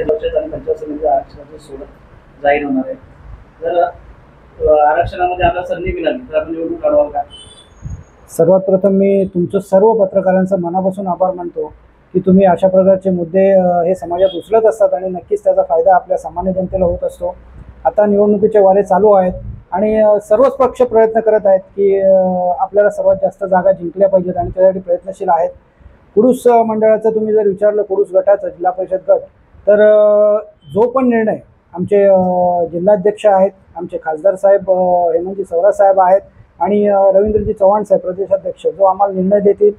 परिषद आणि पंचायत समिती आरक्षणाची सोडत जाहीर होणार आहे. जर आरक्षणामध्ये आम्हाला संधी मिळाली तर आपण निवडणूक लढवाल का? सर्वात प्रथम मी तुमचं सर्व पत्रकारांचं मनापासून आभार मानतो की तुम्ही अशा प्रकारचे मुद्दे हे समाजात उचलत असतात आणि नक्कीच त्याचा फायदा आपल्या सामान्य जनतेला होत असतो. आता निवडणुकीचे वारे चालू आहेत आणि सर्वच पक्ष प्रयत्न करत आहेत की आपल्याला सर्वात जास्त जागा जिंकल्या पाहिजेत आणि त्यासाठी प्रयत्नशील आहेत. कुडूस मंडळाचं तुम्ही जर विचारलं, कुडूस गटाचं जिल्हा परिषद गट, तर जो पण निर्णय आमचे जिल्हाध्यक्ष आहेत, आमचे खासदार साहेब हेमंतजी सवरा साहेब आहेत आणि रवींद्रजी चव्हाण साहेब प्रदेशाध्यक्ष, जो आम्हाला निर्णय देतील,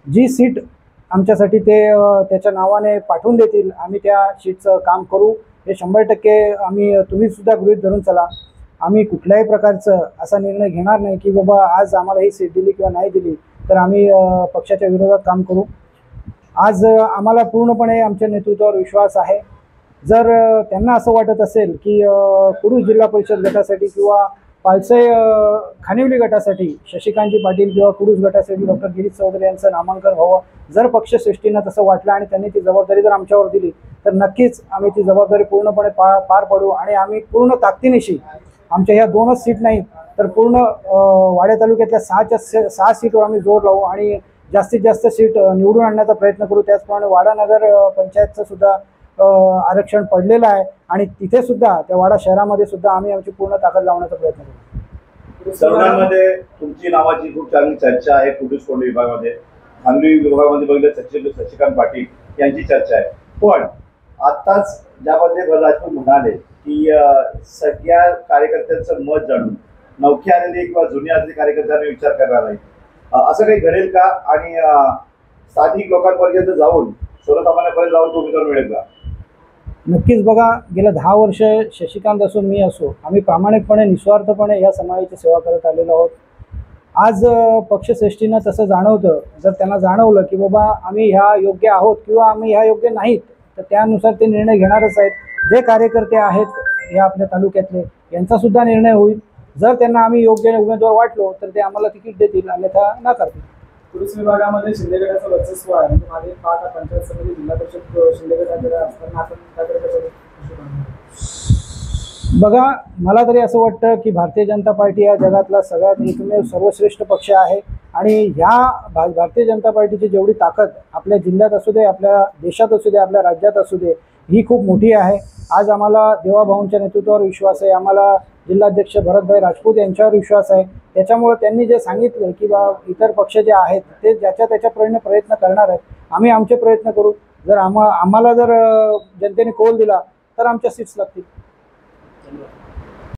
जी सीट आमच्यासाठी ते त्याच्या नावाने पाठवून देतील, आम्ही त्या सीटचं काम करू. हे 100% आम्ही, तुम्ही सुद्धा गृहीत धरून चला. आम्ही कुठल्याही प्रकारचं असा निर्णय घेणार नाही की बाबा आज आम्हाला ही सीट दिली किंवा नाही दिली तर आम्ही पक्षाच्या विरोधात काम करू. आज आम्हाला पूर्णपणे आमच्या नेतृत्वावर विश्वास आहे. जर त्यांना असं वाटत असेल की कुडूस जिल्हा परिषद गटासाठी किंवा पालसई खानिवली गटासाठी शशिकांतजी पाटील किंवा कुडूस गटासाठी डॉक्टर गिरीश चौधरी यांचं नामांकन व्हावं, जर पक्षश्रेष्ठींना तसं वाटलं आणि त्यांनी ती जबाबदारी जर आमच्यावर दिली तर नक्कीच आम्ही ती जबाबदारी पूर्णपणे पार पाडू आणि आम्ही पूर्ण ताकदीनिशी आमच्या ह्या 2च सीट नाही तर पूर्ण वाड्या तालुक्यातल्या 6 सीटवर आम्ही जोर लावू आणि जास्तीत जास्त सीट निवडून आणण्याचा प्रयत्न करू. त्याचप्रमाणे वाडा नगर पंचायतचं सुद्धा आरक्षण पडलेलं आहे आणि तिथे सुद्धा त्या वाडा शहरामध्ये सुद्धा आम्ही आमची पूर्ण ताकद लावण्याचा प्रयत्न करू. तरुणांमध्ये तुमची नावाची खूप चांगली चर्चा आहे. कुडूस कोंड विभागामध्ये, खानवी विभागामध्ये बघितलं शशिकांत पाटील यांची चर्चा आहे. पण आताच ज्यामध्ये राजपूत म्हणाले की सगळ्या कार्यकर्त्यांचं मत जाणून नवखे आलेले किंवा जुने आलेले कार्यकर्त्यांनी विचार करणार नाही, असं काही घडेल का? आणि स्थानिक लोकांपर्यंत जाऊन सर्वसामान्यांपर्यंत जाऊन उमेदवार मिळेल का? नक्कीच. बघा, गेल्या 10 वर्ष शशिकांत असो, मी असो, आम्ही प्रामाणिकपणे निस्वार्थपणे या समाजाची सेवा करत आलेलो आहोत. आज पक्षश्रेष्ठींना तसं जाणवतं, जर त्यांना जाणवलं की बाबा आम्ही ह्या योग्य आहोत किंवा आम्ही ह्या योग्य नाहीत तर त्यानुसार ते निर्णय घेणारच आहेत. जे कार्यकर्ते आहेत या आपल्या तालुक्यातले यांचासुद्धा निर्णय होईल. जर त्यांना आम्ही योग्य उमेदवार वाटलो तर ते आम्हाला तिकीट देतील, अन्यथा नाकारतील. कुडूस विभागामध्ये शिंदे गटाचं वर्चस्व आहे. म्हणजे मागे 5 पंचायत समिती जिल्हा परिषद शिंदे गटाकडे असताना आपण त्याकडे बघा, मला तरी असं वाटतं की भारतीय जनता पार्टी या जगातला सगळ्यात एकमेव सर्वश्रेष्ठ पक्ष आहे आणि ह्या भारतीय जनता पार्टीची जेवढी ताकद आपल्या जिल्ह्यात असू दे, आपल्या देशात असू दे, आपल्या राज्यात असू दे, ही खूप मोठी आहे. आज आम्हाला देवाभाऊंच्या नेतृत्वावर विश्वास आहे, आम्हाला जिल्हाध्यक्ष भरतभाई राजपूत यांच्यावर विश्वास आहे. त्याच्यामुळे त्यांनी जे सांगितलं की इतर पक्ष जे आहेत ते ज्याच्या त्याच्याप्रमाणे प्रयत्न करणार आहेत, आम्ही आमचे प्रयत्न करू. जर आम्हाला जर जनतेने कौल दिला तर आमच्या सीट्स लागतील.